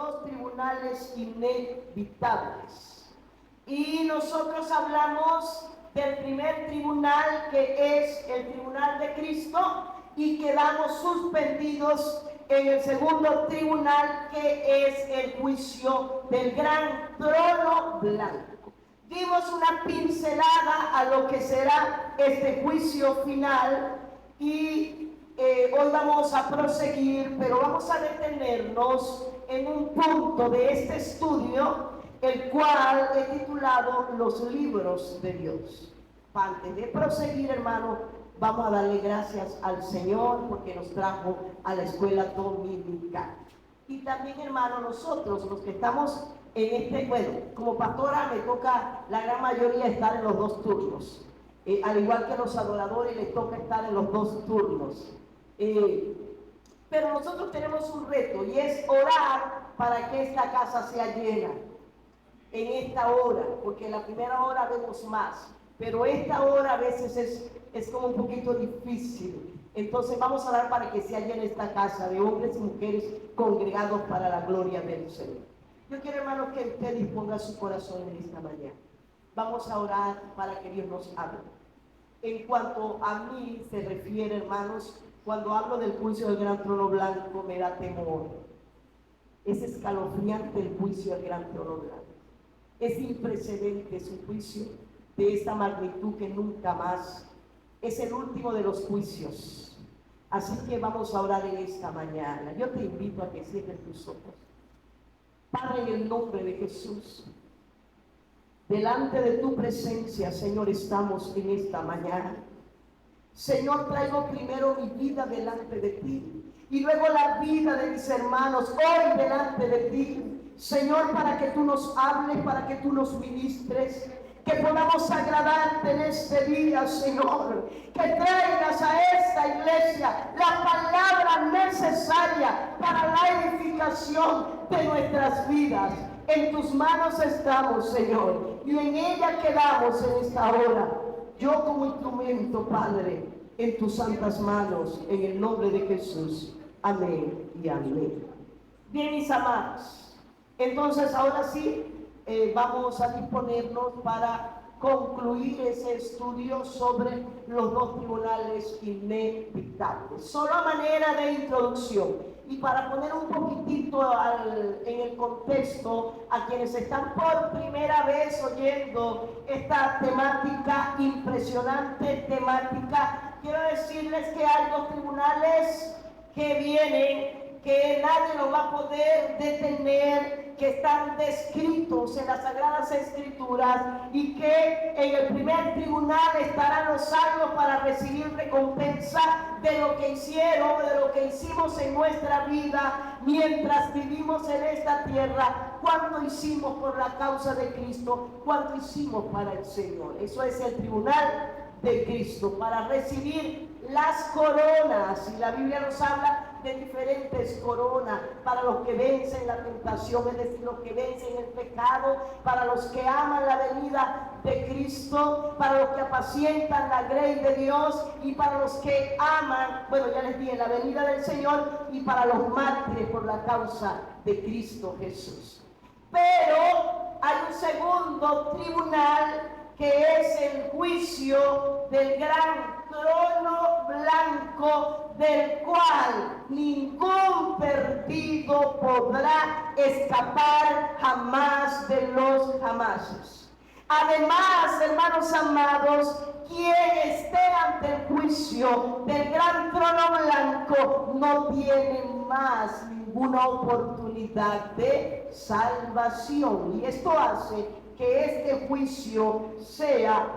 dos tribunales inevitables. Y nosotros hablamos del primer tribunal, que es el tribunal de Cristo, y quedamos suspendidos en el segundo tribunal, que es el juicio del gran trono blanco. Dimos una pincelada a lo que será este juicio final y hoy vamos a proseguir, pero vamos a detenernos en un punto de este estudio, el cual he titulado Los libros de Dios. Antes de proseguir, hermano, vamos a darle gracias al Señor porque nos trajo a la escuela dominical. Y también, hermano, nosotros los que estamos en este, bueno, como pastora me toca la gran mayoría estar en los dos turnos. Al igual que los adoradores les toca estar en los dos turnos. Pero nosotros tenemos un reto y es orar para que esta casa sea llena en esta hora, porque en la primera hora vemos más, pero esta hora a veces es como un poquito difícil. Entonces vamos a orar para que sea llena esta casa de hombres y mujeres congregados para la gloria del Señor. Yo quiero, hermanos, que usted disponga su corazón en esta mañana. Vamos a orar para que Dios nos hable. En cuanto a mí se refiere, hermanos, cuando hablo del juicio del gran trono blanco me da temor. Es escalofriante el juicio del gran trono blanco. Es sin precedentes, un juicio de esta magnitud que nunca más. Es el último de los juicios. Así que vamos a orar en esta mañana. Yo te invito a que cierres tus ojos. Padre, en el nombre de Jesús, delante de tu presencia, Señor, estamos en esta mañana. Señor, traigo primero mi vida delante de ti y luego la vida de mis hermanos hoy delante de ti, Señor, para que tú nos hables, para que tú nos ministres, que podamos agradarte en este día, Señor, que traigas a esta iglesia la palabra necesaria para la edificación de nuestras vidas. En tus manos estamos, Señor, y en ella quedamos en esta hora. Yo como instrumento, Padre, en tus santas manos, en el nombre de Jesús. Amén y amén. Bien, mis amados, entonces ahora sí vamos a disponernos para concluir ese estudio sobre los dos tribunales inevitables. Solo a manera de introducción y para poner un poquitito en el contexto a quienes están por primera vez oyendo esta temática, impresionante temática, quiero decirles que hay dos tribunales que vienen, que nadie los va a poder detener, que están descritos en las Sagradas Escrituras, y que en el primer tribunal estarán los salvos para recibir recompensa de lo que hicieron, de lo que hicimos en nuestra vida mientras vivimos en esta tierra, cuánto hicimos por la causa de Cristo, cuánto hicimos para el Señor. Eso es el tribunal de Cristo, para recibir las coronas. Y la Biblia nos habla de diferentes coronas: para los que vencen la tentación, es decir, los que vencen el pecado; para los que aman la venida de Cristo; para los que apacientan la grey de Dios; y para los que aman, bueno, ya les dije, la venida del Señor; y para los mártires por la causa de Cristo Jesús. Pero hay un segundo tribunal, que es el juicio del gran trono blanco, del cual ningún perdido podrá escapar jamás de los jamases. Además, hermanos amados, quien esté ante el juicio del gran trono blanco no tiene más ninguna oportunidad de salvación. Y esto hace que este juicio sea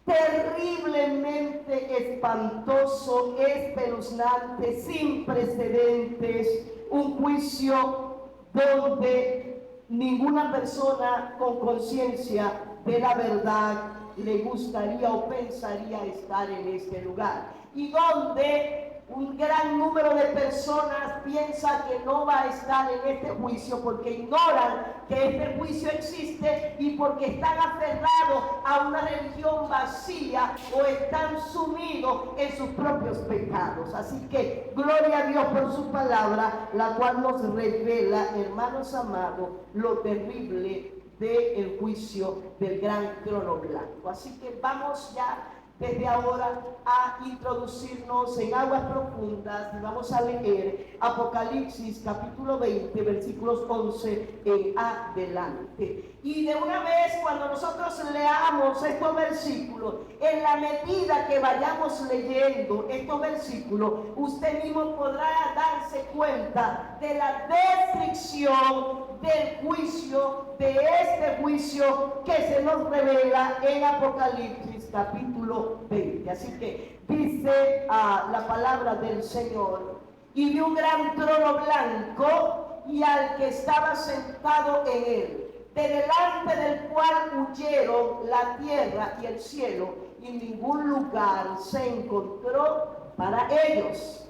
terriblemente espantoso, espeluznante, sin precedentes, un juicio donde ninguna persona con conciencia de la verdad le gustaría o pensaría estar en este lugar, y donde un gran número de personas piensa que no va a estar en este juicio porque ignoran que este juicio existe y porque están aferrados a una religión vacía o están sumidos en sus propios pecados. Así que gloria a Dios por su palabra, la cual nos revela, hermanos amados, lo terrible del juicio del gran trono blanco. Así que vamos ya desde ahora a introducirnos en aguas profundas y vamos a leer Apocalipsis capítulo 20 versículos 11 en adelante. Y de una vez, cuando nosotros leamos estos versículos, en la medida que vayamos leyendo estos versículos, usted mismo podrá darse cuenta de la descripción del juicio, de este juicio que se nos revela en Apocalipsis capítulo 20. Así que dice la palabra del Señor: y vi un gran trono blanco y al que estaba sentado en él, de delante del cual huyeron la tierra y el cielo, y ningún lugar se encontró para ellos.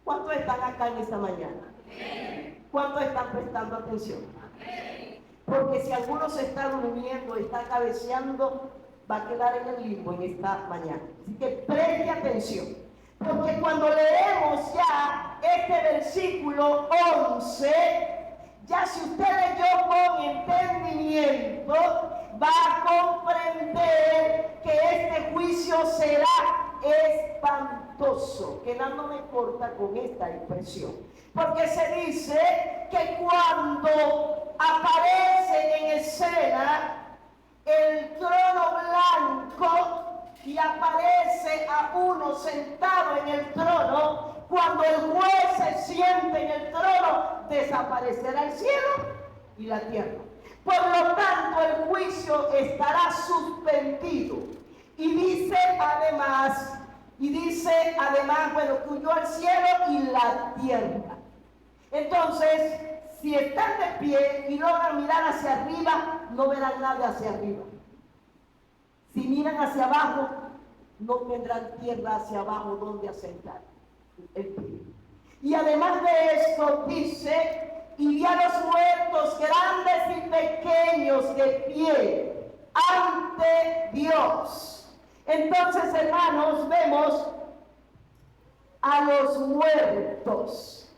¿Cuántos están acá en esta mañana? ¿Cuántos están prestando atención? Porque si alguno se está durmiendo, está cabeceando, va a quedar en el limbo en esta mañana. Así que preste atención, porque cuando leemos ya este versículo 11, ya si usted leyó con entendimiento, va a comprender que este juicio será espantoso, quedándome corta con esta expresión. Porque se dice que cuando aparece en escena el trono blanco y aparece a uno sentado en el trono, cuando el juez se siente en el trono, desaparecerá el cielo y la tierra. Por lo tanto, el juicio estará suspendido. Y dice además, bueno, que huyó el cielo y la tierra. Entonces, si están de pie y logran mirar hacia arriba, no verán nada hacia arriba. Si miran hacia abajo, no tendrán tierra hacia abajo donde asentar el pie. Y además de esto dice: y vi a los muertos grandes y pequeños de pie ante Dios. Entonces, hermanos, vemos a los muertos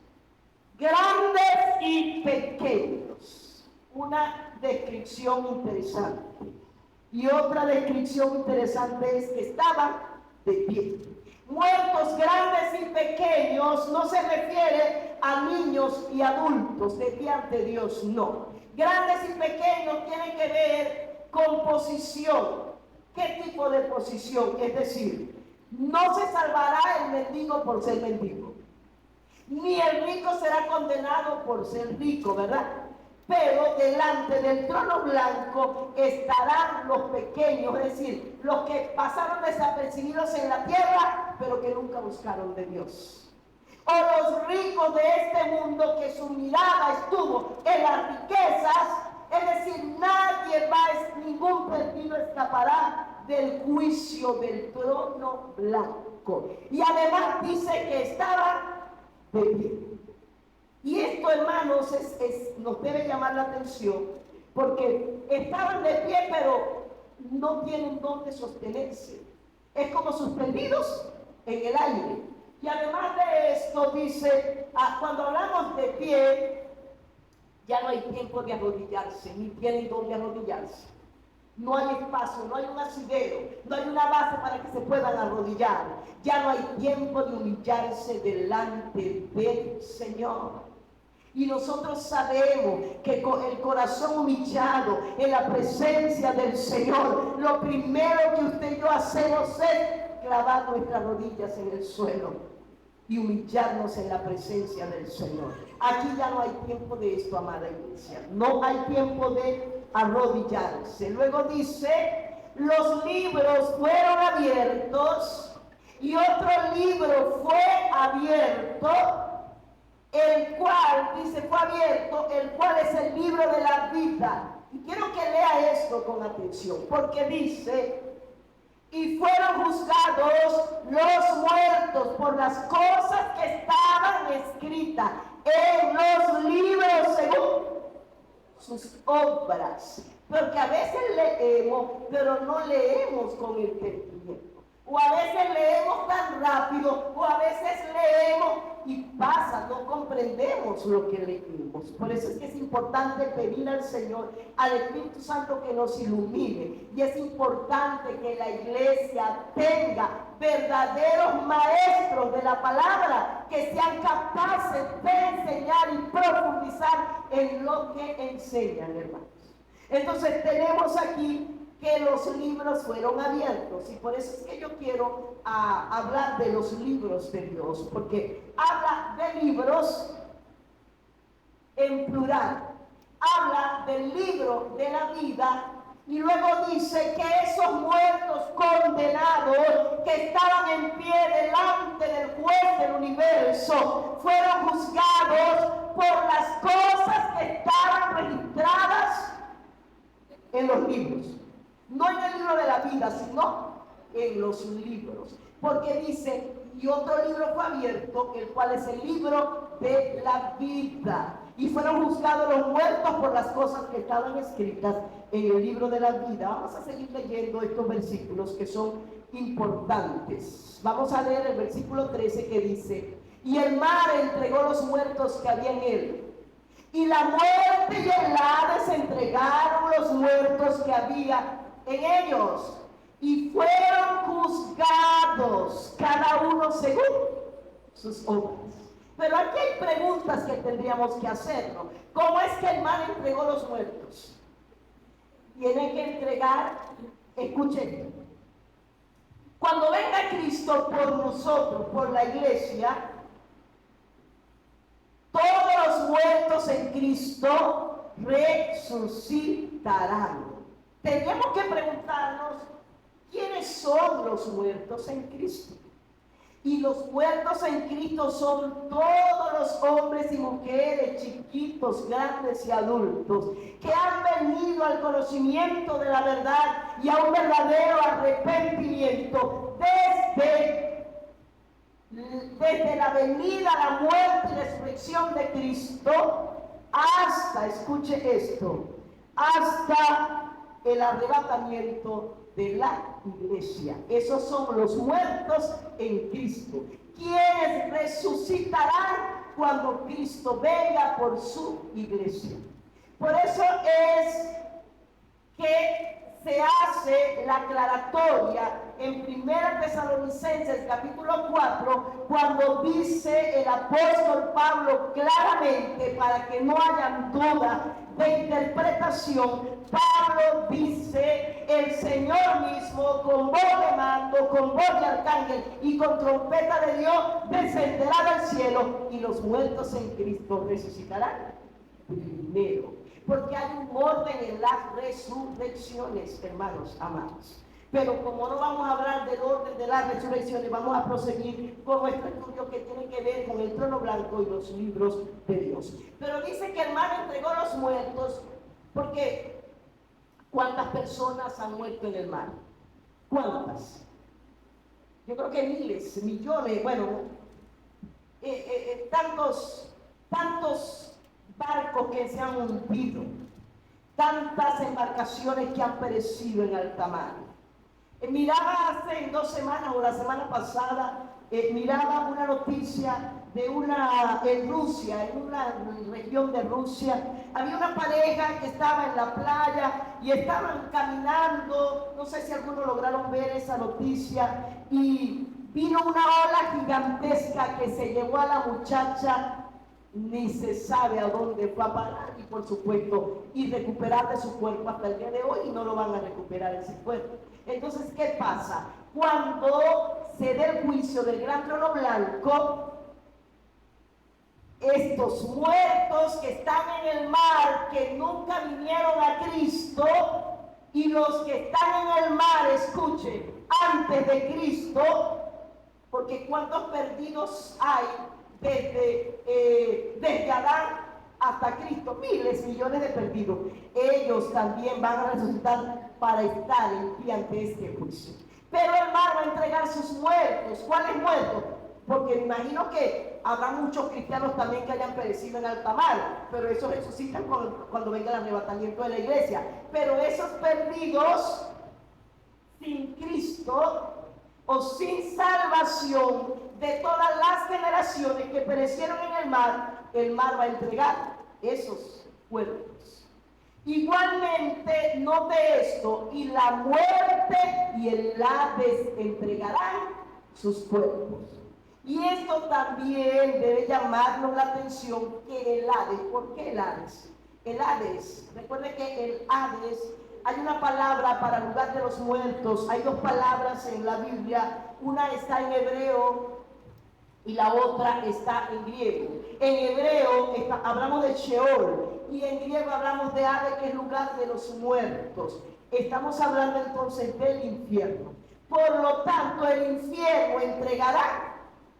grandes y pequeños. Una descripción interesante. Y otra descripción interesante es que estaban de pie. Muertos grandes y pequeños no se refiere a niños y adultos de pie ante Dios, no. Grandes y pequeños tienen que ver con posición. ¿Qué tipo de posición? Es decir, no se salvará el mendigo por ser mendigo, ni el rico será condenado por ser rico, ¿verdad? Pero delante del trono blanco estarán los pequeños, es decir, los que pasaron desapercibidos en la tierra, pero que nunca buscaron de Dios. O los ricos de este mundo, que su mirada estuvo en las riquezas, es decir, ningún perdido escapará del juicio del trono blanco. Y además dice que estaba de pie. Y esto, hermanos, nos debe llamar la atención, porque estaban de pie, pero no tienen dónde sostenerse. Es como suspendidos en el aire. Y además de esto dice, cuando hablamos de pie, ya no hay tiempo de arrodillarse, ni tienen dónde arrodillarse. No hay espacio, no hay un asidero, no hay una base para que se puedan arrodillar. Ya no hay tiempo de humillarse delante del Señor. Y nosotros sabemos que con el corazón humillado en la presencia del Señor, lo primero que usted y yo hacemos es clavar nuestras rodillas en el suelo y humillarnos en la presencia del Señor. Aquí ya no hay tiempo de esto, amada iglesia. No hay tiempo de arrodillarse. Luego dice: los libros fueron abiertos y otro libro fue abierto, el cual, dice, fue abierto, el cual es el libro de la vida. Y quiero que lea esto con atención, porque dice y fueron juzgados los muertos por las cosas que estaban escritas en los libros según sus obras. Porque a veces leemos, pero no leemos con entendimiento. O a veces leemos tan rápido, o a veces leemos y pasa, no comprendemos lo que leemos. Por eso es que es importante pedir al Señor, al Espíritu Santo, que nos ilumine. Y es importante que la iglesia tenga verdaderos maestros de la palabra, que sean capaces de enseñar y profundizar en lo que enseñan, hermanos. Entonces tenemos aquí que los libros fueron abiertos, y por eso es que yo quiero hablar de los libros de Dios, porque habla de libros en plural, habla del libro de la vida, y luego dice que esos muertos condenados que estaban en pie delante del juez del universo fueron juzgados por las cosas que estaban registradas en los libros. No en el libro de la vida, sino en los libros. Porque dice, y otro libro fue abierto, el cual es el libro de la vida. Y fueron juzgados los muertos por las cosas que estaban escritas en el libro de la vida. Vamos a seguir leyendo estos versículos que son importantes. Vamos a leer el versículo 13 que dice, y el mar entregó los muertos que había en él. Y la muerte y el Hades entregaron los muertos que había en ellos, y fueron juzgados cada uno según sus obras. Pero aquí hay preguntas que tendríamos que hacernos. ¿Cómo es que el mar entregó los muertos? Tiene que entregar, escuchen, cuando venga Cristo por nosotros, por la iglesia, todos los muertos en Cristo resucitarán. Tenemos que preguntarnos, ¿quiénes son los muertos en Cristo? Y los muertos en Cristo son todos los hombres y mujeres, chiquitos, grandes y adultos, que han venido al conocimiento de la verdad y a un verdadero arrepentimiento desde la venida, la muerte y resurrección de Cristo hasta, escuche esto, hasta el arrebatamiento de la iglesia. Esos son los muertos en Cristo, quienes resucitarán cuando Cristo venga por su iglesia. Por eso es que se hace la aclaratoria en 1 Tesalonicenses capítulo 4, cuando dice el apóstol Pablo claramente, para que no haya duda de interpretación, Pablo dice, el Señor mismo con voz de mando, con voz de arcángel y con trompeta de Dios descenderá del cielo, y los muertos en Cristo resucitarán primero. Porque hay un orden en las resurrecciones, hermanos amados. Pero como no vamos a hablar del orden de las resurrecciones, vamos a proseguir con nuestro estudio que tiene que ver con el trono blanco y los libros de Dios. Pero dice que el mar entregó los muertos, porque ¿cuántas personas han muerto en el mar? ¿Cuántas? Yo creo que miles, millones, bueno, tantos barcos que se han hundido, tantas embarcaciones que han perecido en alta mar. Miraba hace 2 semanas o la semana pasada, miraba una noticia de en Rusia, en una región de Rusia, había una pareja que estaba en la playa y estaban caminando, no sé si algunos lograron ver esa noticia, y vino una ola gigantesca que se llevó a la muchacha, ni se sabe a dónde fue a parar, y por supuesto, y recuperar de su cuerpo hasta el día de hoy, y no lo van a recuperar ese cuerpo. Entonces, ¿qué pasa? Cuando se dé el juicio del gran trono blanco, estos muertos que están en el mar, que nunca vinieron a Cristo, y los que están en el mar, escuchen, antes de Cristo, porque ¿cuántos perdidos hay desde Adán hasta Cristo? Miles, millones de perdidos. Ellos también van a resucitar para estar en pie ante este juicio. Pero el mar va a entregar sus muertos. ¿Cuáles muertos? Porque me imagino que habrá muchos cristianos también que hayan perecido en alta mar, pero esos resucitan cuando venga el arrebatamiento de la iglesia. Pero esos perdidos sin Cristo o sin salvación de todas las generaciones que perecieron en el mar va a entregar esos cuerpos. Igualmente, note esto, y la muerte y el Hades entregarán sus cuerpos. Y esto también debe llamarnos la atención, que el Hades. ¿Por qué el Hades? El Hades, recuerde que el Hades, hay una palabra para lugar de los muertos, hay dos palabras en la Biblia, una está en hebreo y la otra está en griego. En hebreo hablamos de Sheol y en griego hablamos de Hades, que es lugar de los muertos. Estamos hablando entonces del infierno. Por lo tanto, el infierno entregará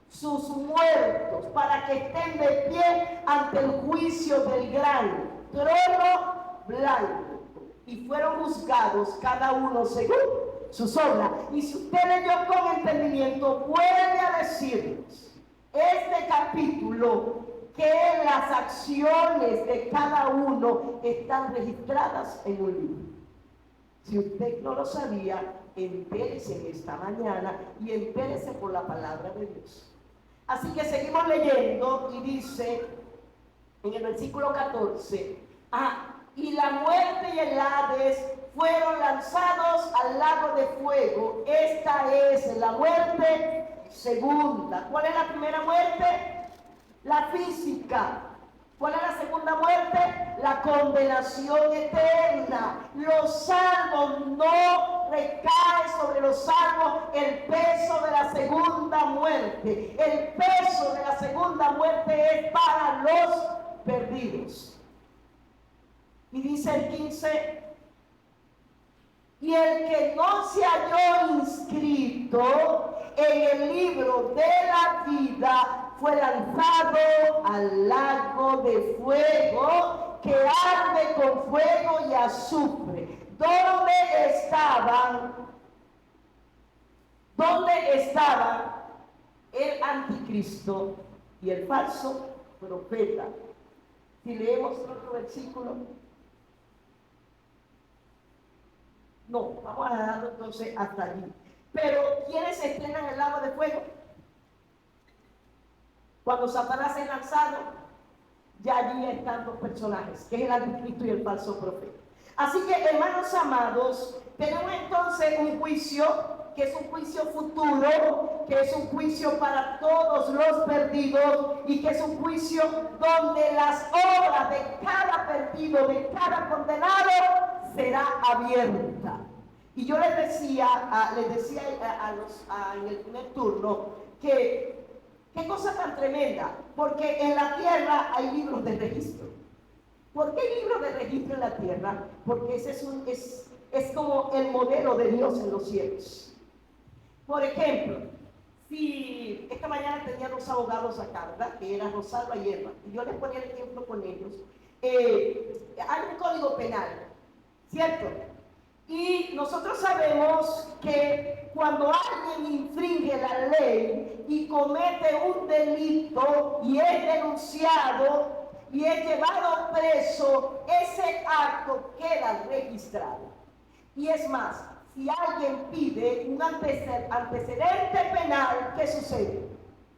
sus muertos para que estén de pie ante el juicio del gran trono blanco, y fueron juzgados cada uno según sus obras. Y si usted leyó con entendimiento, vuelve a decirnos este capítulo que las acciones de cada uno están registradas en un libro. Si usted no lo sabía, entérese en esta mañana y entérese por la palabra de Dios. Así que seguimos leyendo y dice en el versículo 14, y la muerte y el Hades fueron lanzados al lago de fuego. Esta es la muerte segunda. ¿Cuál es la primera muerte? La física. ¿Cuál es la segunda muerte? La condenación eterna. Los salvos, no recae sobre los salvos el peso de la segunda muerte. El peso de la segunda muerte es para los perdidos. Y dice el 15, y el que no se halló inscrito en el libro de la vida fue lanzado al lago de fuego que arde con fuego y azufre, donde estaba el anticristo y el falso profeta. Si leemos otro versículo. No, vamos a dejarlo entonces hasta allí. Pero ¿quiénes se estrenan en el lago de fuego? Cuando Satanás es lanzado, ya allí están dos personajes, que es el anticristo y el falso profeta. Así que, hermanos amados, tenemos entonces un juicio, que es un juicio futuro, que es un juicio para todos los perdidos, y que es un juicio donde las obras de cada perdido, de cada condenado, será abierta. Y yo les decía en el primer turno que qué cosa tan tremenda, porque en la tierra hay libros de registro. ¿Por qué hay libros de registro en la tierra? Porque ese es como el modelo de Dios en los cielos. Por ejemplo, si esta mañana tenía dos abogados acá, ¿verdad? Que eran Rosalba y Eva, y yo les ponía el ejemplo con ellos. Hay un código penal, ¿cierto? Y nosotros sabemos que cuando alguien infringe la ley y comete un delito y es denunciado y es llevado preso, ese acto queda registrado. Y es más, si alguien pide un antecedente penal, ¿qué sucede?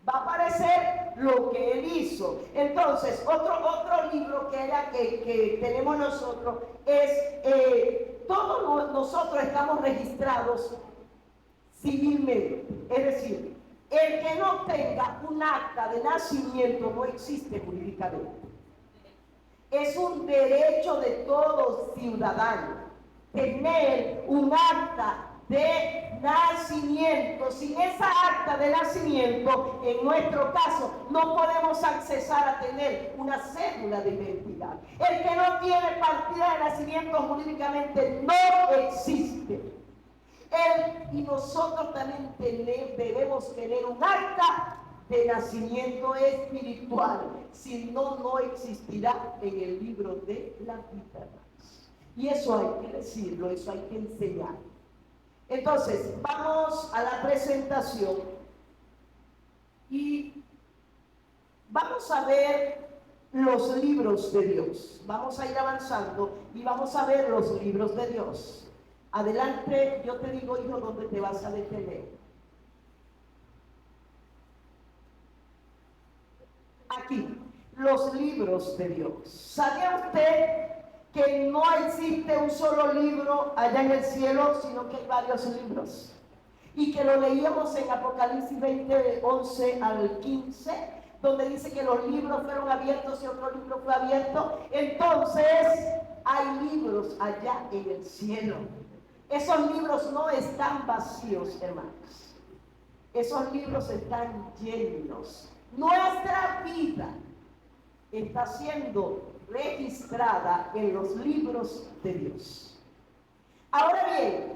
Va a aparecer lo que él hizo. Entonces, otro libro que tenemos nosotros es, todos nosotros estamos registrados civilmente. Es decir, el que no tenga un acta de nacimiento no existe jurídicamente. Es un derecho de todo ciudadano tener un acta de nacimiento. Sin esa acta de nacimiento, en nuestro caso, no podemos accesar a tener una cédula de identidad. El que no tiene partida de nacimiento jurídicamente no existe. Y nosotros también debemos tener un acta de nacimiento espiritual. Si no, no existirá en el libro de la vida. Y eso hay que decirlo, eso hay que enseñar. Entonces, vamos a la presentación y vamos a ver los libros de Dios. Vamos a ir avanzando y vamos a ver los libros de Dios. Adelante, yo te digo, hijo, ¿dónde te vas a detener? Aquí, los libros de Dios. ¿Sabía usted que no existe un solo libro allá en el cielo, sino que hay varios libros? Y que lo leíamos en Apocalipsis 20, 11 al 15, donde dice que los libros fueron abiertos y otro libro fue abierto. Entonces, hay libros allá en el cielo. Esos libros no están vacíos, hermanos. Esos libros están llenos. Nuestra vida está siendo registrada en los libros de Dios. Ahora bien,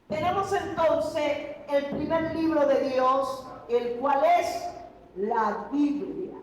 tenemos entonces el primer libro de Dios, el cual es la Biblia.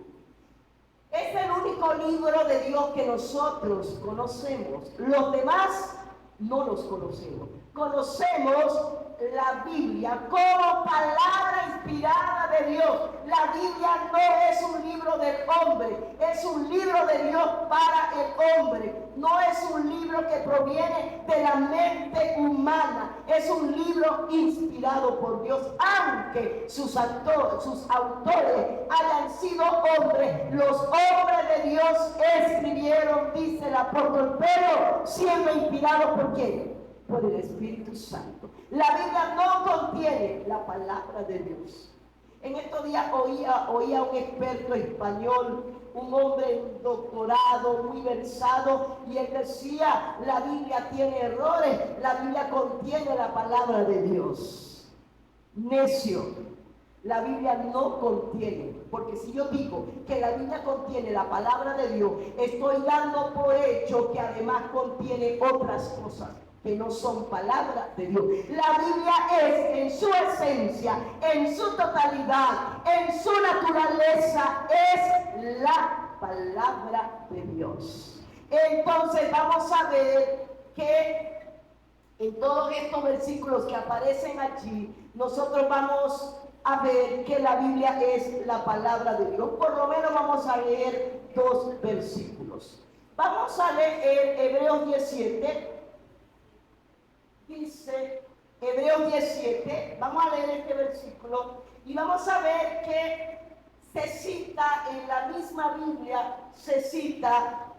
Es el único libro de Dios que nosotros conocemos. Los demás no los conocemos. Conocemos la Biblia como palabra inspirada de Dios. La Biblia no es un libro del hombre, es un libro de Dios para el hombre. No es un libro que proviene de la mente humana, es un libro inspirado por Dios. Aunque sus autores hayan sido hombres, los hombres de Dios escribieron, dice el apóstol Pedro, siendo inspirados ¿por quién? Por el Espíritu Santo. La Biblia no contiene la palabra de Dios. En estos días oía a un experto español, un hombre en doctorado, muy versado, y él decía, la Biblia tiene errores, la Biblia contiene la palabra de Dios. Necio, la Biblia no contiene, porque si yo digo que la Biblia contiene la palabra de Dios, estoy dando por hecho que además contiene otras cosas que no son palabra de Dios. La Biblia es en su esencia, en su totalidad, en su naturaleza, es la palabra de Dios. Entonces vamos a ver que en todos estos versículos que aparecen allí, nosotros vamos a ver que la Biblia es la palabra de Dios. Por lo menos vamos a leer dos versículos. Vamos a leer Hebreos 17. Dice Hebreos 17, vamos a leer este versículo y vamos a ver que se cita en la misma Biblia, se cita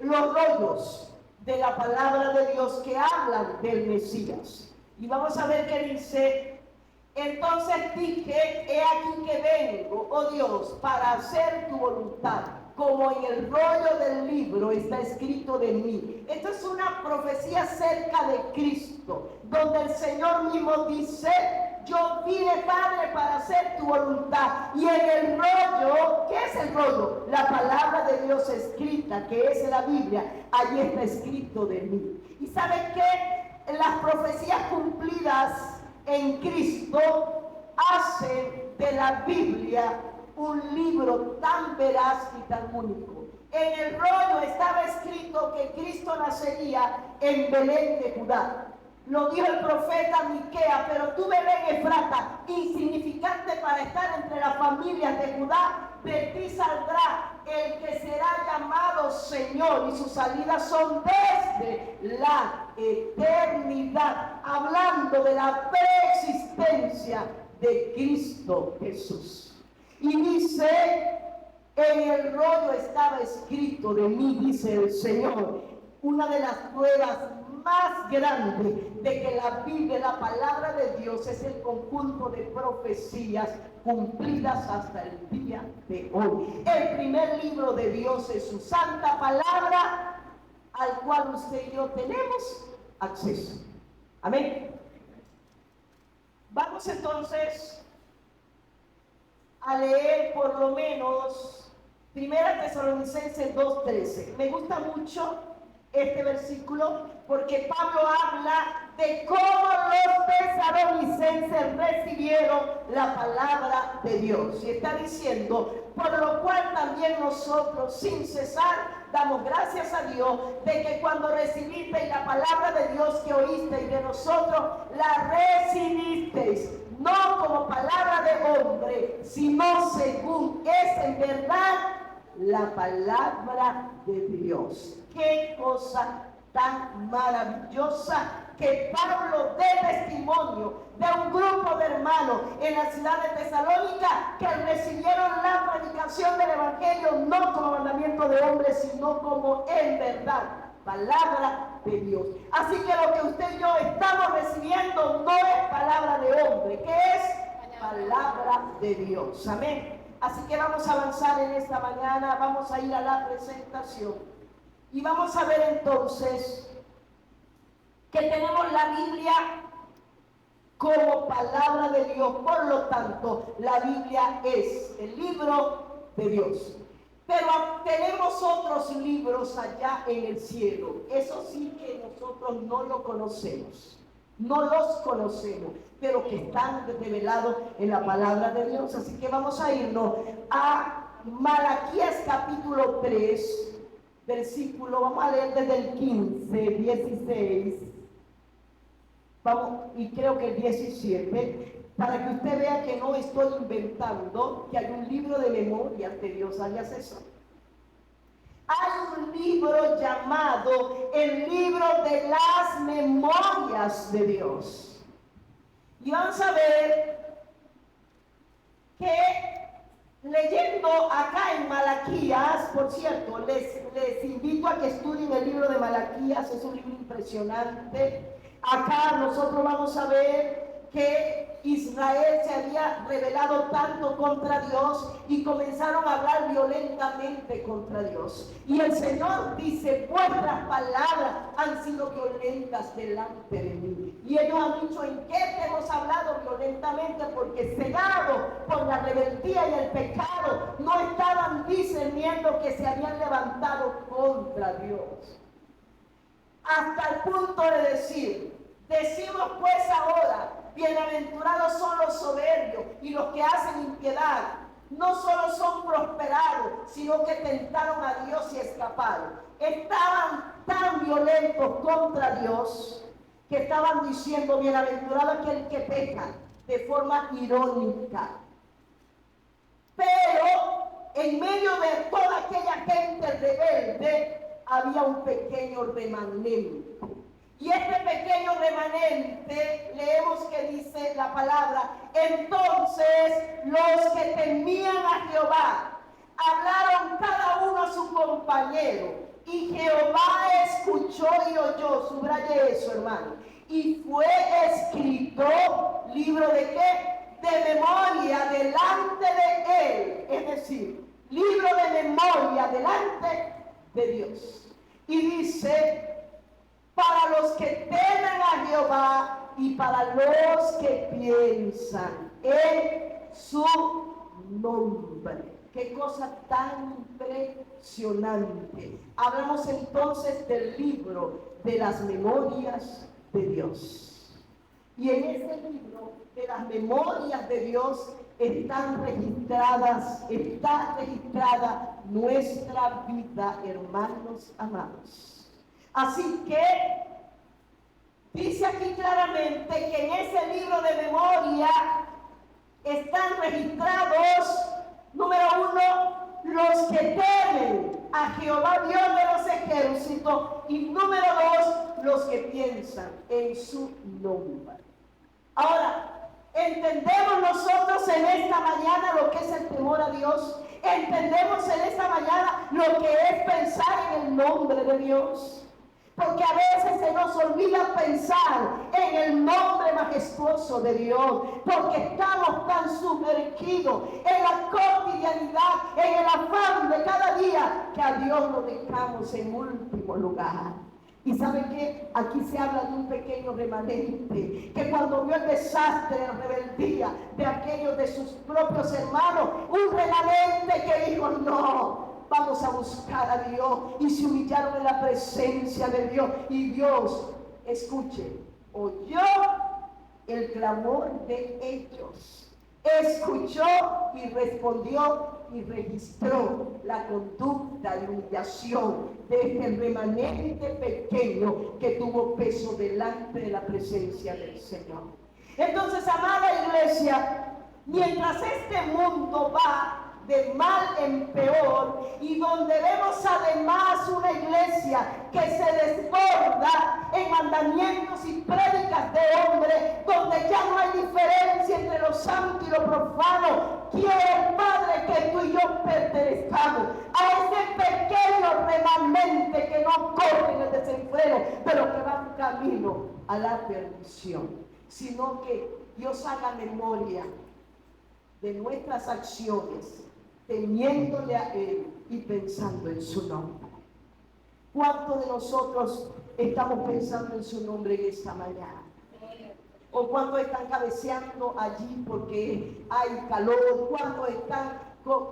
los rollos de la palabra de Dios que hablan del Mesías. Y vamos a ver que dice, entonces dije, he aquí que vengo, oh Dios, para hacer tu voluntad, como en el rollo del libro está escrito de mí. Esto es una profecía acerca de Cristo, donde el Señor mismo dice, yo vine, Padre, para hacer tu voluntad. Y en el rollo, ¿qué es el rollo? La palabra de Dios escrita, que es la Biblia, allí está escrito de mí. ¿Y saben qué? Las profecías cumplidas en Cristo hacen de la Biblia un libro tan veraz y tan único. En el rollo estaba escrito que Cristo nacería en Belén de Judá. Lo dijo el profeta Miqueas, pero tú, Belén Efrata, insignificante para estar entre las familias de Judá, de ti saldrá el que será llamado Señor, y sus salidas son desde la eternidad, hablando de la preexistencia de Cristo Jesús. Y dice, en el rollo estaba escrito de mí, dice el Señor, una de las pruebas más grandes de que la Biblia, la palabra de Dios, es el conjunto de profecías cumplidas hasta el día de hoy. El primer libro de Dios es su santa palabra, al cual usted y yo tenemos acceso. Amén. Vamos entonces a leer por lo menos 1 Tesalonicenses 2:13. Me gusta mucho este versículo porque Pablo habla de cómo los tesalonicenses recibieron la palabra de Dios. Y está diciendo, por lo cual también nosotros sin cesar damos gracias a Dios de que cuando recibisteis la palabra de Dios que oísteis de nosotros, la recibisteis, no como palabra de hombre, sino según es en verdad la palabra de Dios. Qué cosa tan maravillosa que Pablo dé testimonio de un grupo de hermanos en la ciudad de Tesalónica que recibieron la predicación del Evangelio no como mandamiento de hombres, sino como en verdad palabra de Dios. Así que lo que usted y yo estamos recibiendo no es palabra de hombre, que es palabra de Dios. Amén. Así que vamos a avanzar en esta mañana, vamos a ir a la presentación y vamos a ver entonces que tenemos la Biblia como palabra de Dios. Por lo tanto, la Biblia es el libro de Dios. Pero tenemos otros libros allá en el cielo. Eso sí que nosotros no lo conocemos. No los conocemos, pero que están revelados en la palabra de Dios. Así que vamos a irnos a Malaquías capítulo 3, versículo, vamos a leer desde el 15, 16. Vamos, y creo que el 17, para que usted vea que no estoy inventando, que hay un libro de memorias de Dios. ¿Sabías eso? Hay un libro llamado el libro de las memorias de Dios. Y vamos a ver que leyendo acá en Malaquías, por cierto, les invito a que estudien el libro de Malaquías, es un libro impresionante. Acá nosotros vamos a ver que Israel se había rebelado tanto contra Dios y comenzaron a hablar violentamente contra Dios. Y el Señor dice, vuestras palabras han sido violentas delante de mí. Y ellos han dicho, ¿en qué te hemos hablado violentamente? Porque cegados por la rebeldía y el pecado, no estaban discerniendo que se habían levantado contra Dios. Hasta el punto de decimos pues ahora, bienaventurados son los soberbios y los que hacen impiedad. No solo son prosperados, sino que tentaron a Dios y escaparon. Estaban tan violentos contra Dios que estaban diciendo, bienaventurado aquel que peca, de forma irónica. Pero en medio de toda aquella gente rebelde, había un pequeño remanente. Y este pequeño remanente, leemos que dice la palabra, entonces los que temían a Jehová, hablaron cada uno a su compañero, y Jehová escuchó y oyó, subraye eso, hermano, y fue escrito, ¿libro de qué? De memoria delante de él, es decir, libro de memoria delante de Dios. Y dice, para los que temen a Jehová y para los que piensan en su nombre. Qué cosa tan impresionante. Hablamos entonces del libro de las memorias de Dios. Y en ese libro de las memorias de Dios está registrada nuestra vida, hermanos amados. Así que dice aquí claramente que en ese libro de memoria están registrados, número uno, los que temen a Jehová Dios de los ejércitos, y número dos, los que piensan en su nombre. Ahora, ¿entendemos nosotros en esta mañana lo que es el temor a Dios? ¿Entendemos en esta mañana lo que es pensar en el nombre de Dios? Porque a veces se nos olvida pensar en el nombre majestuoso de Dios, porque estamos tan sumergidos en la cotidianidad, en el afán de cada día, que a Dios lo dejamos en último lugar. Y ¿saben qué? Aquí se habla de un pequeño remanente que cuando vio el desastre, la rebeldía de aquellos de sus propios hermanos, un remanente que dijo, no, vamos a buscar a Dios, y se humillaron en la presencia de Dios, y Dios, escuche, oyó el clamor de ellos, escuchó y respondió y registró la conducta y humillación de este remanente pequeño que tuvo peso delante de la presencia del Señor. Entonces, amada iglesia, mientras este mundo va de mal en peor y donde vemos además una iglesia que se desborda en mandamientos y prédicas de hombres, donde ya no hay diferencia entre lo santo y lo profano, quiere el Padre que tú y yo pertenezcamos a ese pequeño remanente que no corre en el desenfreno, pero que va camino a la perdición, sino que Dios haga memoria de nuestras acciones, temiéndole a Él y pensando en su nombre. ¿Cuántos de nosotros estamos pensando en su nombre en esta mañana? ¿O cuántos están cabeceando allí porque hay calor? ¿Cuántos están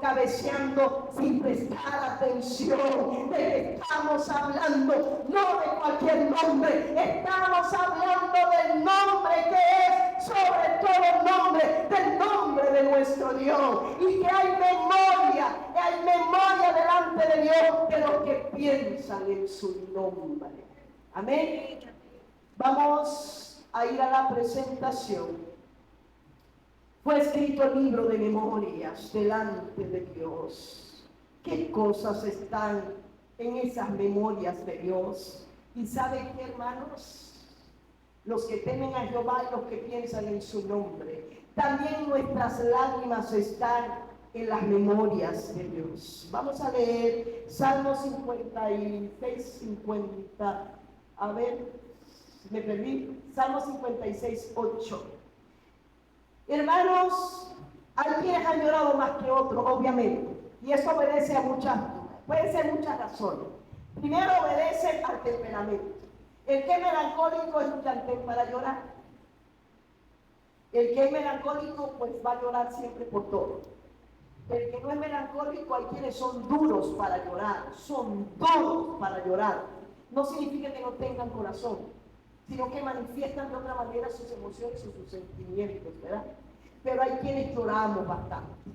cabeceando sin prestar atención? De que estamos hablando no de cualquier nombre, estamos hablando del nombre que es sobre todo nombre, del nombre de nuestro Dios, y que hay memoria delante de Dios de los que piensan en su nombre. Amén. Vamos a ir a la presentación. Fue escrito el libro de memorias delante de Dios. ¿Qué cosas están en esas memorias de Dios? ¿Y saben qué, hermanos? Los que temen a Jehová y los que piensan en su nombre. También nuestras lágrimas están en las memorias de Dios. Vamos a leer Salmo 56, 50. A ver, me perdí. Salmo 56, 8. Hermanos, hay quienes han llorado más que otros, obviamente, y eso obedece a puede ser muchas razones. Primero, obedece al temperamento. El que es melancólico es un llantén para llorar. El que es melancólico pues va a llorar siempre por todo. El que no es melancólico, hay quienes son duros para llorar, No significa que no tengan corazón, sino que manifiestan de otra manera sus emociones y sus sentimientos, ¿verdad? Pero hay quienes lloramos bastante.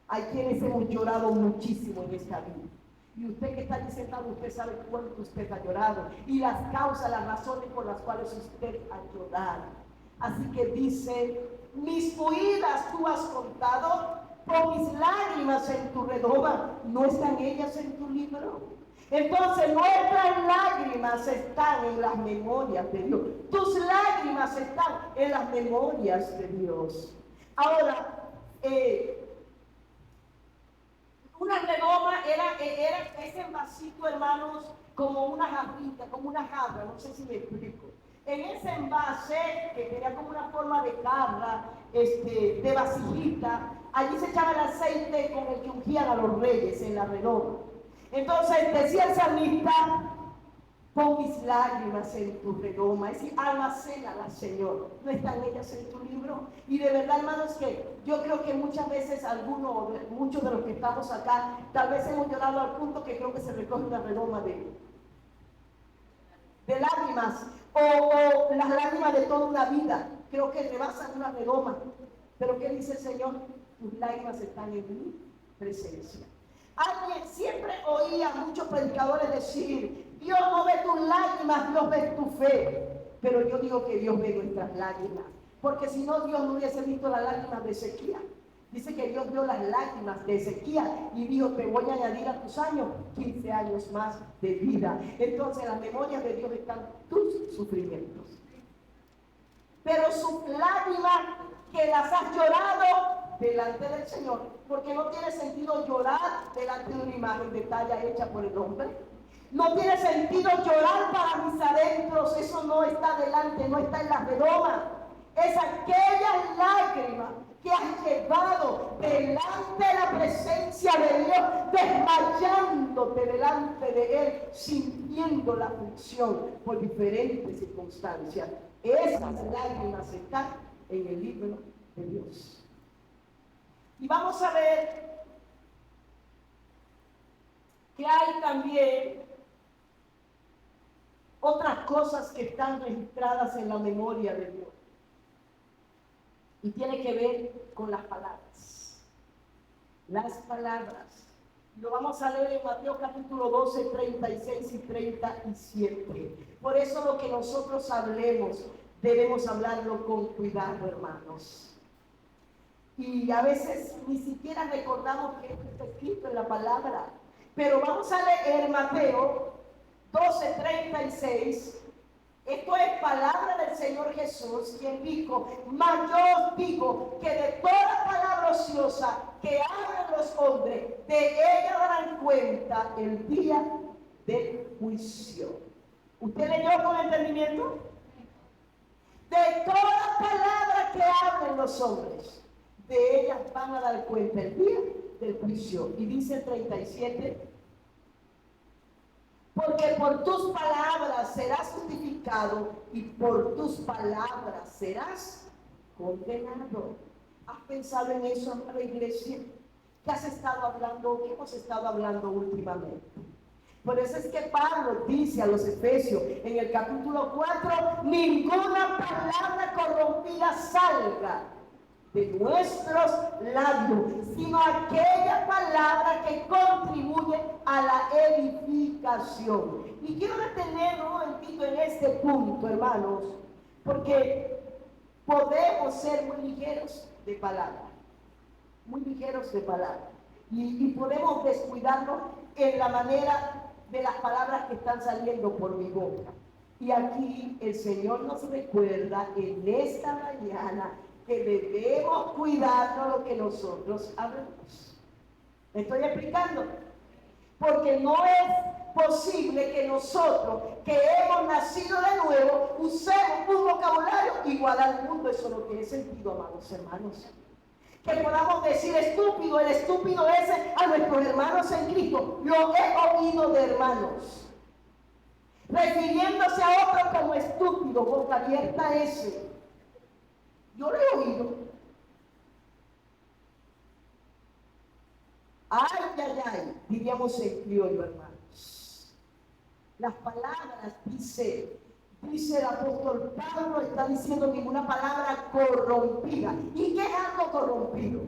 Hay quienes hemos llorado muchísimo en esta vida. Y usted que está allí sentado, usted sabe cuánto usted ha llorado y las causas, las razones por las cuales usted ha llorado. Así que dice: mis huidas tú has contado, con mis lágrimas en tu redoma, ¿no están ellas en tu libro? Entonces nuestras lágrimas están en las memorias de Dios. Tus lágrimas están en las memorias de Dios. Ahora, una redoma era ese envasito, hermanos, como una jarrita, como una jarra, no sé si me explico. En ese envase, que tenía como una forma de jarra, de vasijita, allí se echaba el aceite con el que ungían a los reyes en la redoma. Entonces decía el salmista: pon mis lágrimas en tu redoma, es decir, almacénalas, Señor, ¿no están ellas en tu libro? Y de verdad, hermanos, que yo creo que muchas veces muchos de los que estamos acá, tal vez hemos llorado al punto que creo que se recoge una redoma de lágrimas, o las lágrimas de toda una vida, creo que rebasan una redoma. Pero ¿qué dice el Señor? Tus lágrimas están en mi presencia. Alguien siempre oía a muchos predicadores decir: Dios no ve tus lágrimas, Dios ve tu fe. Pero yo digo que Dios ve nuestras lágrimas, porque si no, Dios no hubiese visto las lágrimas de Ezequiel. Dice que Dios vio las lágrimas de Ezequiel y dijo: te voy a añadir a tus años 15 años más de vida. Entonces, en las memorias de Dios están tus sufrimientos. Pero sus lágrimas que las has llorado delante del Señor, porque no tiene sentido llorar delante de una imagen de talla hecha por el hombre. No tiene sentido llorar para mis adentros, eso no está delante, no está en la redoma. Es aquella lágrima que has llevado delante de la presencia de Dios, desmayándote delante de Él, sintiendo la aflicción por diferentes circunstancias. Esas lágrimas están en el libro de Dios. Y vamos a ver que hay también otras cosas que están registradas en la memoria de Dios. Y tiene que ver con las palabras. las palabras. Lo vamos a leer en Mateo capítulo 12, 36 y 37. Por eso lo que nosotros hablemos, debemos hablarlo con cuidado, hermanos. Y a veces ni siquiera recordamos que esto está escrito en la palabra. Pero vamos a leer Mateo 12, 36. Esto es palabra del Señor Jesús, quien dijo: mas yo os digo que de toda palabra ociosa que hablan los hombres, de ella darán cuenta el día del juicio. ¿Usted leyó con entendimiento? De toda palabra que hablen los hombres, de ellas van a dar cuenta el día del juicio. Y dice el 37: porque por tus palabras serás justificado y por tus palabras serás condenado. ¿Has pensado en eso, amada iglesia? ¿Qué has estado hablando? ¿Qué hemos estado hablando últimamente? Por eso es que Pablo dice a los Efesios en el capítulo 4: ninguna palabra corrompida salga de nuestros labios, sino aquella palabra que contribuye a la edificación. Y quiero detenerme un momentito en este punto, hermanos, porque podemos ser muy ligeros de palabra, muy ligeros de palabra, y podemos descuidarnos en la manera de las palabras que están saliendo por mi boca. Y aquí el Señor nos recuerda en esta mañana que debemos cuidarnos lo que nosotros hablamos. ¿Me estoy explicando? Porque no es posible que nosotros, que hemos nacido de nuevo, usemos un vocabulario igual al mundo. Eso no tiene sentido, amados hermanos. Que podamos decir estúpido, el estúpido ese a nuestros hermanos en Cristo. Lo he oído de hermanos refiriéndose a otro como estúpido, boca abierta ese. Yo lo he oído. Ay, ay, ay, diríamos en criollo, hermanos. Las palabras, dice el apóstol Pablo, está diciendo ninguna palabra corrompida. ¿Y qué es algo corrompido?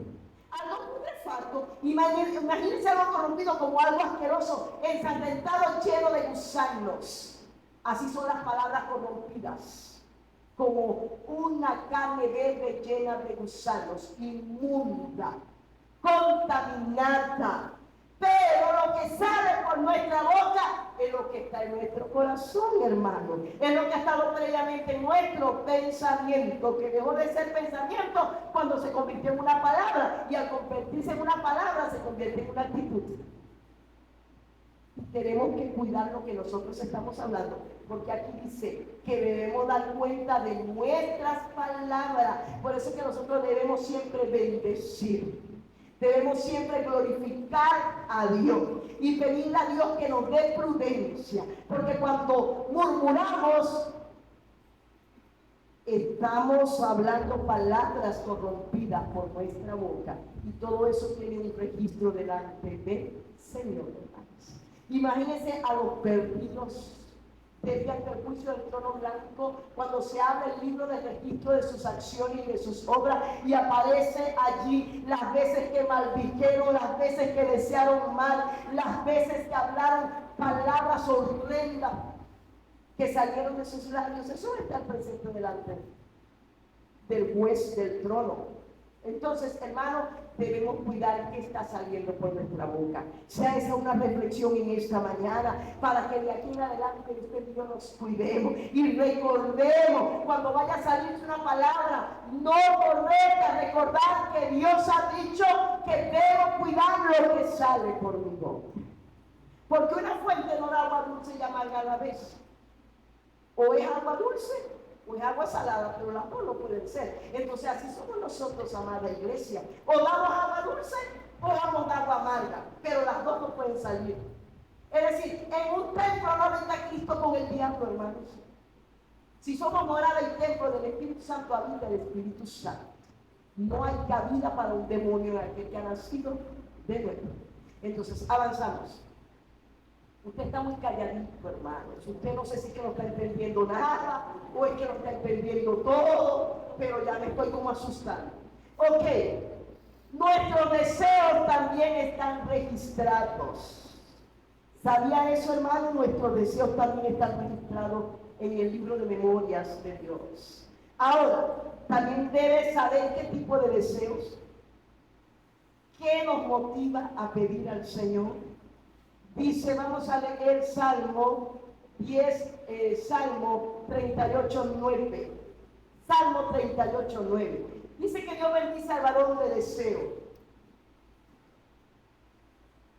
Algo putrefacto. Imagínense algo corrompido como algo asqueroso, ensangrentado, lleno de gusanos. Así son las palabras corrompidas. Como una carne verde llena de gusanos, inmunda, contaminada. Pero lo que sale por nuestra boca es lo que está en nuestro corazón, hermano. Es lo que ha estado previamente en nuestro pensamiento, que dejó de ser pensamiento cuando se convirtió en una palabra. Y al convertirse en una palabra se convierte en una actitud. Tenemos que cuidar lo que nosotros estamos hablando, porque aquí dice que debemos dar cuenta de nuestras palabras. Por eso es que nosotros debemos siempre bendecir, debemos siempre glorificar a Dios y pedirle a Dios que nos dé prudencia, porque cuando murmuramos estamos hablando palabras corrompidas por nuestra boca, y todo eso tiene un registro delante del Señor, hermanos. Imagínense a los perdidos desde ante el juicio del trono blanco, cuando se abre el libro de registro de sus acciones y de sus obras, y aparece allí las veces que maldijeron, las veces que desearon mal, las veces que hablaron palabras horrendas que salieron de sus labios. Eso está presente delante del juez del trono. Entonces, hermano, debemos cuidar qué está saliendo por nuestra boca. Sea esa una reflexión en esta mañana, para que de aquí en adelante usted y yo nos cuidemos y recordemos cuando vaya a salirse una palabra no correcta, recordar que Dios ha dicho que debo cuidar lo que sale por mi boca. Porque una fuente no da agua dulce y amarga a la vez. O es agua dulce o es agua salada, pero las dos no pueden ser. Entonces así somos nosotros, amada iglesia. O damos agua dulce o damos agua amarga, pero las dos no pueden salir. Es decir, en un templo no habita Cristo con el diablo, hermanos. Si somos morada y templo del Espíritu Santo, habita el Espíritu Santo. No hay cabida para un demonio en aquel que ha nacido de nuevo. Entonces avanzamos. Usted está muy calladito, hermanos. Usted no sé si es que no está entendiendo nada o es que no está entendiendo todo, pero ya me estoy como asustando. Ok, Nuestros deseos también están registrados. ¿Sabía eso, hermano? Nuestros deseos también están registrados en el libro de memorias de Dios. Ahora, también debes saber qué tipo de deseos, qué nos motiva a pedir al Señor. Dice, vamos a leer Salmo 38, 9. Salmo 38, 9. Dice que Dios bendice al varón de deseo.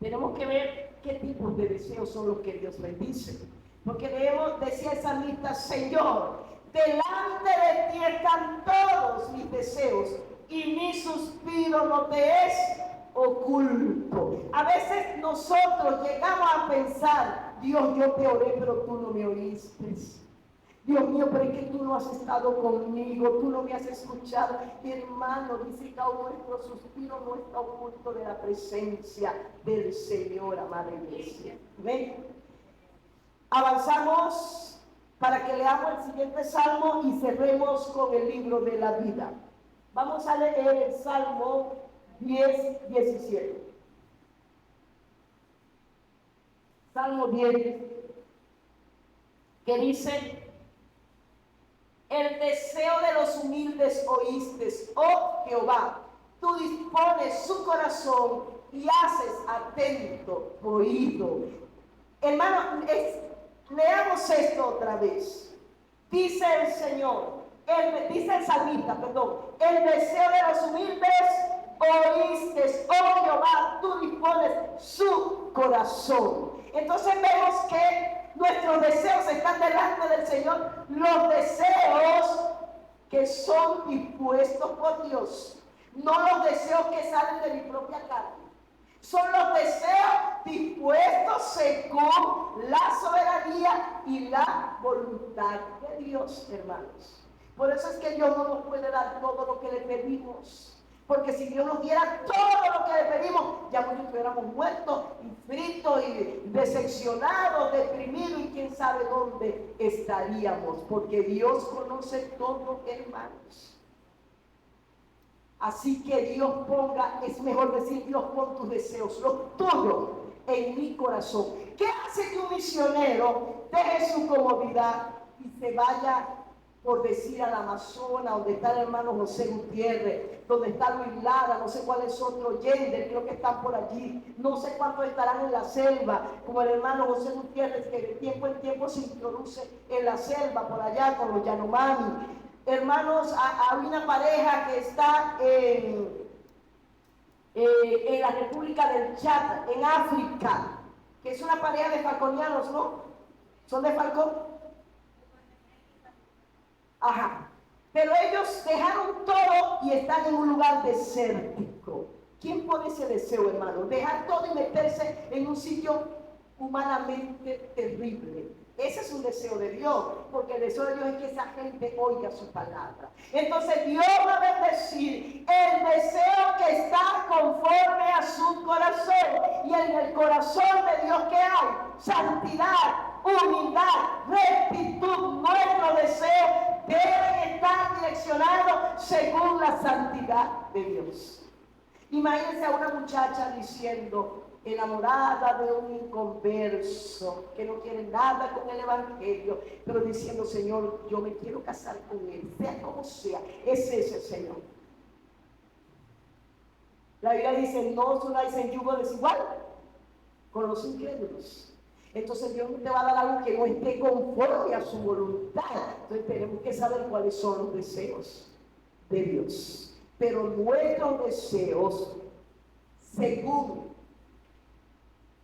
Tenemos que ver qué tipos de deseos son los que Dios bendice. Porque leemos, decía el salmista, Señor, delante de ti están todos mis deseos y mi suspiro no te es oculto. A veces nosotros llegamos a pensar, Dios, yo te oré, pero tú no me oíste. Dios mío, pero es que tú no has estado conmigo, tú no me has escuchado. Mi hermano, dice que aún nuestro suspiro no está oculto de la presencia del Señor, amada iglesia. ¿Ven? Avanzamos para que leamos el siguiente salmo y cerremos con el libro de la vida. Vamos a leer el Salmo 10, 17. Salmo 10, que dice: el deseo de los humildes oíste, oh Jehová, tú dispones su corazón y haces atento oído. Hermano, leamos esto otra vez. Dice el Señor, dice el salmista, perdón, el deseo de los humildes oíste, oh Jehová, tú dispones su corazón. Entonces vemos que nuestros deseos están delante del Señor, los deseos que son dispuestos por Dios, no los deseos que salen de mi propia carne. Son los deseos dispuestos según la soberanía y la voluntad de Dios, hermanos. Por eso es que Dios no nos puede dar todo lo que le pedimos. Porque si Dios nos diera todo lo que le pedimos, ya muchos estuviéramos muertos y fritos y decepcionados, deprimidos y quién sabe dónde estaríamos. Porque Dios conoce todo, hermanos. Así que Dios ponga, es mejor decir, Dios pon tus deseos, los tuyos, en mi corazón. ¿Qué hace que un misionero deje su comodidad y se vaya, por decir, al Amazonas, donde está el hermano José Gutiérrez, donde está Luis Lara, no sé cuál es otro, Yender, creo que están por allí, no sé cuántos estarán en la selva, como el hermano José Gutiérrez, que de tiempo en tiempo se introduce en la selva, por allá con los Yanomami? Hermanos, hay una pareja que está en la República del Chad, en África, que es una pareja de falconianos, ¿no? ¿Son de Falcón? Ajá. Pero ellos dejaron todo y están en un lugar desértico. ¿Quién pone ese deseo, hermano? Dejar todo y meterse en un sitio humanamente terrible. Ese es un deseo de Dios, porque el deseo de Dios es que esa gente oiga su palabra. Entonces Dios va a bendecir el deseo que está conforme a su corazón. Y en el corazón de Dios, ¿qué hay? Santidad, humildad, rectitud. Nuestros deseos deben estar direccionados según la santidad de Dios. Imagínense a una muchacha diciendo, enamorada de un inconverso que no quiere nada con el evangelio, pero diciendo, Señor, yo me quiero casar con él, sea como sea. Ese es el Señor. La Biblia dice, no os unáis en yugo desigual con los incrédulos. Entonces Dios no te va a dar algo que no esté conforme a su voluntad. Entonces tenemos que saber cuáles son los deseos de Dios. Pero nuestros deseos, según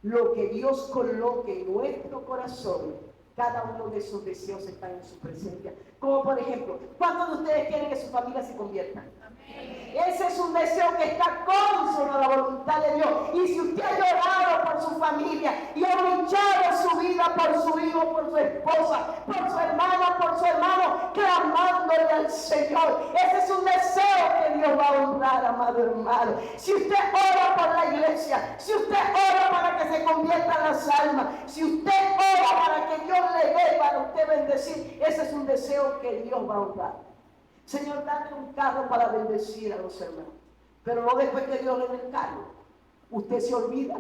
lo que Dios coloque en nuestro corazón, cada uno de esos deseos están en su presencia. Como por ejemplo, ¿cuántos de ustedes quieren que su familia se convierta? Ese es un deseo que está consono a la voluntad de Dios. Y si usted ha llorado por su familia y ha luchado su vida por su hijo, por su esposa, por su hermana, por su hermano, clamándole al Señor, ese es un deseo que Dios va a honrar, amado hermano. Si usted ora por la iglesia, si usted ora para que se conviertan las almas, si usted ora para que Dios le dé para usted bendecir, ese es un deseo que Dios va a honrar. Señor, dame un carro para bendecir a los hermanos. pero no después que Dios le dé el carro. Usted se olvida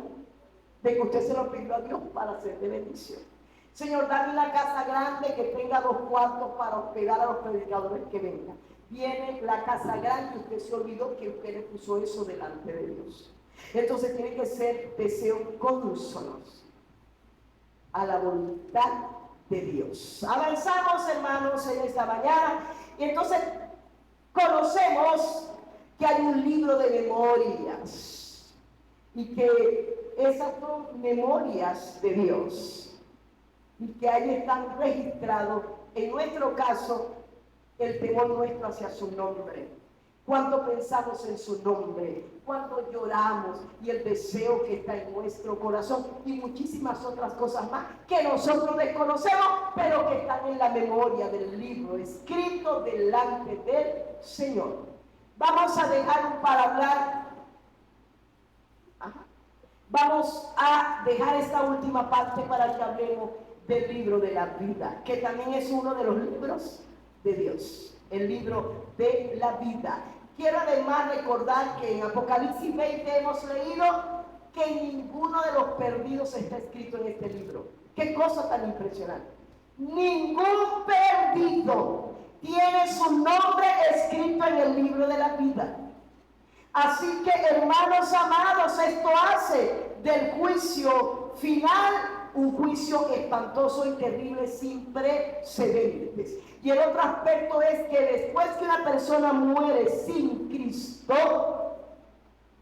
de que usted se lo pidió a Dios para hacer de bendición. Señor, dame una casa grande que tenga 2 cuartos para hospedar a los predicadores que vengan. Viene la casa grande y usted se olvidó que usted le puso eso delante de Dios. Entonces tiene que ser deseos consonos a la voluntad de Dios. Avanzamos, hermanos, en esta mañana. Y entonces conocemos que hay un libro de memorias y que esas son memorias de Dios y que ahí están registrados, en nuestro caso, el temor nuestro hacia su nombre. Cuando pensamos en su nombre, cuando lloramos y el deseo que está en nuestro corazón y muchísimas otras cosas más que nosotros desconocemos, pero que están en la memoria del libro escrito delante del Señor. Vamos a dejar para hablar, vamos a dejar esta última parte para que hablemos del libro de la vida, que también es uno de los libros de Dios, el libro de la vida. Quiero además recordar que en Apocalipsis 20 hemos leído que ninguno de los perdidos está escrito en este libro. Qué cosa tan impresionante. Ningún perdido tiene su nombre escrito en el libro de la vida. Así que, hermanos amados, esto hace del juicio final un juicio espantoso y terrible sin precedentes. Y el otro aspecto es que después que una persona muere sin Cristo,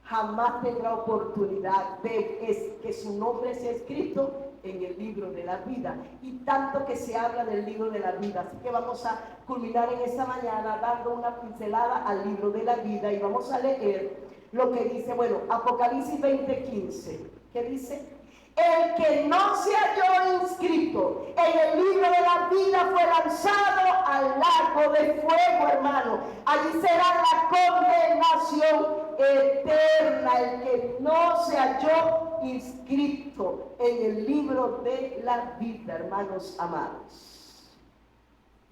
jamás tendrá oportunidad de que su nombre sea escrito en el libro de la vida. Y tanto que se habla del libro de la vida. Así que vamos a culminar en esta mañana dando una pincelada al libro de la vida y vamos a leer lo que dice, bueno, Apocalipsis 20:15. ¿Qué dice? El que no se halló inscrito en el libro de la vida fue lanzado al lago de fuego, hermano. Allí será la condenación eterna. El que no se halló inscrito en el libro de la vida, hermanos amados.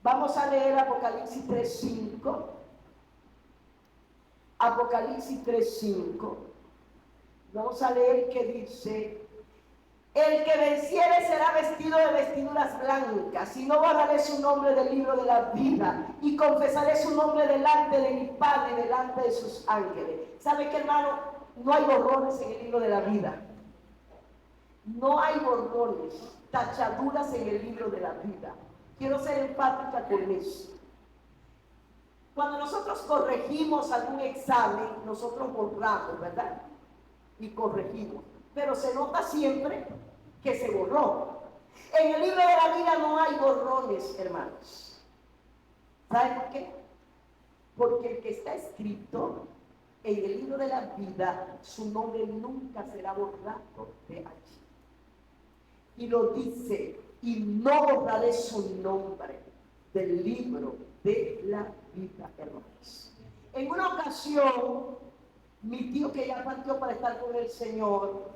Vamos a leer Apocalipsis 3:5. Apocalipsis 3:5. Vamos a leer que dice: el que venciere será vestido de vestiduras blancas, y no borraré su nombre del libro de la vida, y confesaré su nombre delante de mi Padre y delante de sus ángeles. ¿Sabe qué, hermano? No hay borrones en el libro de la vida. No hay borrones, tachaduras en el libro de la vida. Quiero ser enfática con eso. Cuando nosotros corregimos algún examen, nosotros borramos, ¿verdad? Y corregimos. Pero se nota siempre que se borró. En el libro de la vida no hay borrones, hermanos. ¿Saben por qué? Porque el que está escrito en el libro de la vida, su nombre nunca será borrado de allí. Y lo dice: y no borraré su nombre del libro de la vida, hermanos. En una ocasión, mi tío, que ya partió para estar con el Señor,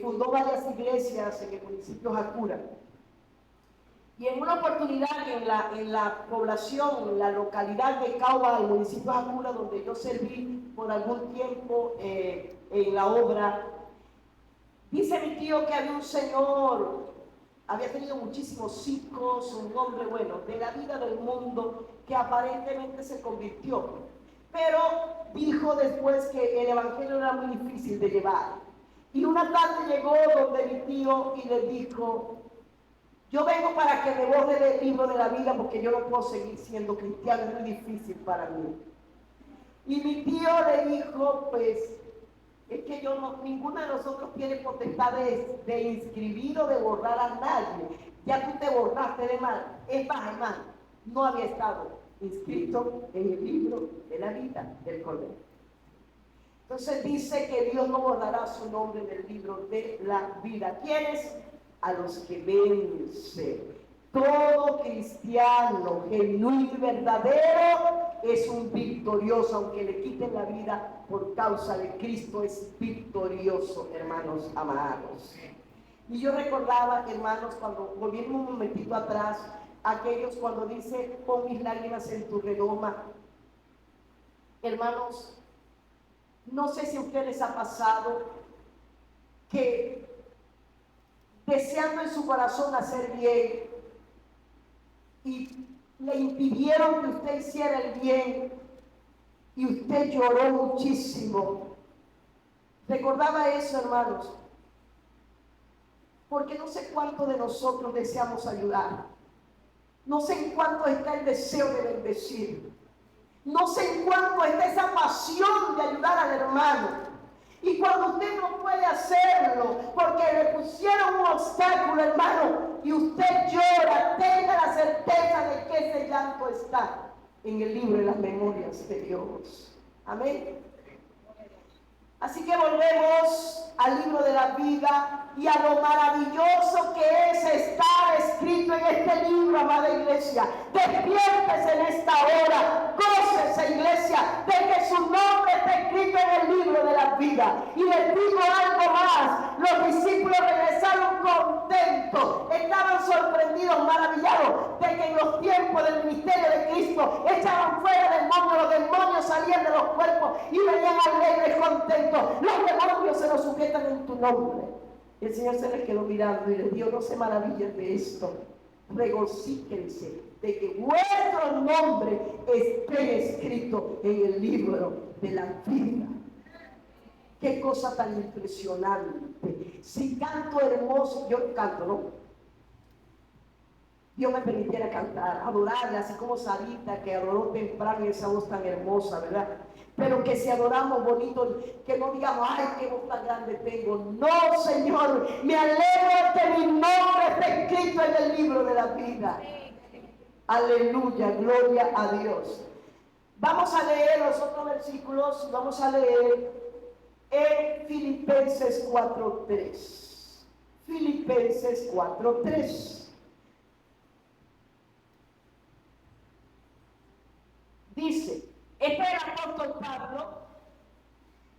fundó varias iglesias en el municipio de Jacura. Y en una oportunidad en la población, en la localidad de Cauba, el municipio de Jacura, donde yo serví por algún tiempo en la obra, dice mi tío que había un señor, había tenido muchísimos hijos, un hombre bueno, de la vida del mundo, que aparentemente se convirtió. Pero dijo después que el evangelio era muy difícil de llevar. Y una tarde llegó donde mi tío y le dijo: yo vengo para que me borre del libro de la vida porque yo no puedo seguir siendo cristiano, es muy difícil para mí. Y mi tío le dijo: pues es que yo no, ninguno de nosotros tiene potestad de inscribir o de borrar a nadie. Ya tú te borraste de mal. Es más, hermano, no había estado inscrito en el libro de la vida del Cordero. Entonces dice que Dios no borrará su nombre del libro de la vida. ¿Quiénes? A los que vencen. Todo cristiano genuino y verdadero es un victorioso, aunque le quiten la vida por causa de Cristo, es victorioso, hermanos amados. Y yo recordaba, hermanos, cuando volviendo un momentito atrás, aquellos cuando dice: pon mis lágrimas en tu redoma. Hermanos, No sé si a ustedes les ha pasado que deseando en su corazón hacer bien y le impidieron que usted hiciera el bien y usted lloró muchísimo. Recordaba eso, hermanos, porque no sé cuánto de nosotros deseamos ayudar. No sé en cuánto está el deseo de bendecir. No sé en cuánto está esa pasión de ayudar al hermano. Y cuando usted no puede hacerlo porque le pusieron un obstáculo, hermano, y usted llora, tenga la certeza de que ese llanto está en el libro de las memorias de Dios. Amén. Así que volvemos al libro de la vida y a lo maravilloso que es estar escrito en este libro, amada iglesia. Despiértese en esta hora, gócese, iglesia, de que su nombre está escrito en el libro de la vida. Y les digo algo más, los discípulos regresaron contentos, estaban sorprendidos, maravillados de que en los tiempos del ministerio de Cristo echaban fuera demonios, los demonios salían de los cuerpos y venían alegres, contentos. Los demonios se los sujetan en tu nombre. Y el Señor se les quedó mirando y les dijo: no se maravillen de esto, regocíquense de que vuestro nombre esté escrito en el libro de la vida. Qué cosa tan impresionante. Si canto hermoso, yo canto, ¿no? Dios me permitiera cantar, adorarle, así como Sarita, que adoró temprano y esa voz tan hermosa, ¿verdad? Pero que si adoramos bonito, que no digamos: ay, qué voz tan grande tengo. No, Señor, me alegro que mi nombre esté escrito en el libro de la vida. Aleluya, gloria a Dios. Vamos a leer los otros versículos, vamos a leer en Filipenses 4:3. Filipenses 4:3. Dice, este es el apóstol Pablo,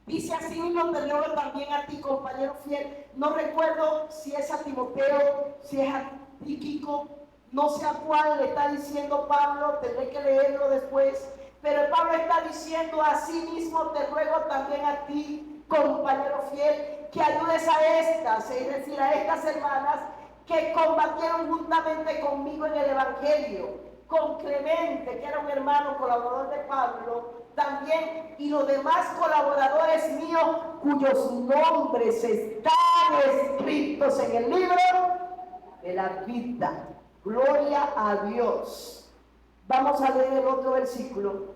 dice: así mismo te ruego también a ti, compañero fiel. No recuerdo si es a Timoteo, si es a Tíquico, no sé a cuál le está diciendo Pablo, tendré que leerlo después. Pero Pablo está diciendo: así mismo te ruego también a ti, compañero fiel, que ayudes a estas, es decir, a estas hermanas que combatieron juntamente conmigo en el Evangelio, con Clemente, que era un hermano colaborador de Pablo, también, y los demás colaboradores míos cuyos nombres están escritos en el libro de la vida. Gloria a Dios. Vamos a leer el otro versículo.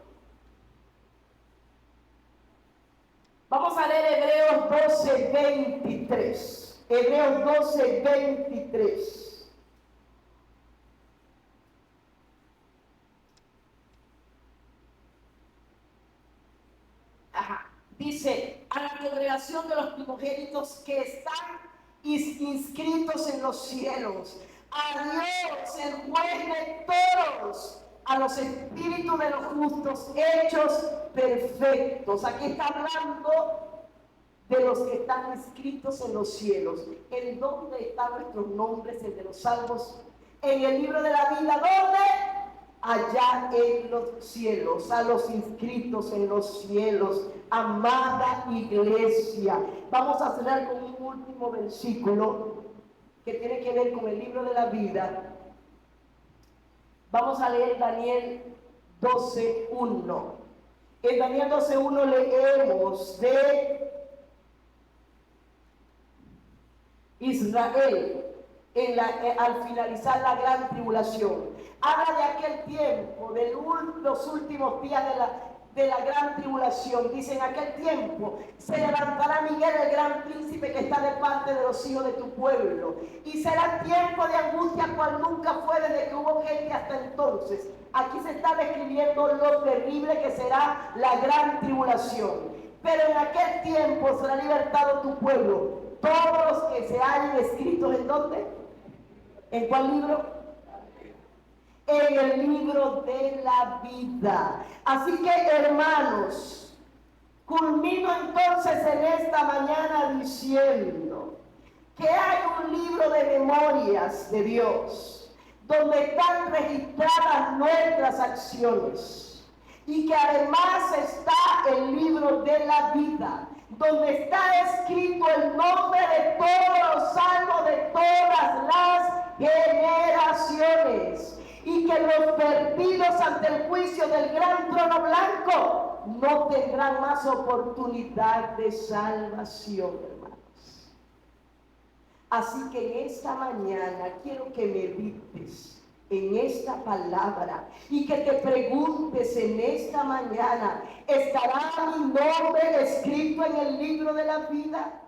Vamos a leer Hebreos 12:23. Hebreos 12:23. Dice: a la congregación de los primogénitos que están inscritos en los cielos, a Dios, el juez de todos, a los espíritus de los justos hechos perfectos. Aquí está hablando de los que están inscritos en los cielos. ¿En dónde están nuestros nombres, el de los salvos? En el libro de la vida. ¿Dónde? Allá en los cielos, a los inscritos en los cielos, amada iglesia. Vamos a cerrar con un último versículo que tiene que ver con el libro de la vida. Vamos a leer Daniel 12:1. En Daniel 12:1 leemos de Israel al finalizar la gran tribulación. Habla de aquel tiempo, de los últimos días de la gran tribulación. Dice: en aquel tiempo se levantará Miguel, el gran príncipe que está de parte de los hijos de tu pueblo, y será tiempo de angustia cual nunca fue desde que hubo gente hasta entonces. Aquí se está describiendo lo terrible que será la gran tribulación. Pero en aquel tiempo será libertado tu pueblo, todos los que se hayan escritos. ¿En dónde? ¿En cuál libro? En el libro de la vida. Así que, hermanos, culmino entonces en esta mañana diciendo que hay un libro de memorias de Dios donde están registradas nuestras acciones. y que además está el libro de la vida, donde está escrito el nombre de todos los salvos de todas las generaciones, y que los perdidos ante el juicio del gran trono blanco no tendrán más oportunidad de salvación, hermanos. Así que en esta mañana quiero que medites en esta palabra y que te preguntes en esta mañana: ¿estará mi nombre escrito en el libro de la vida?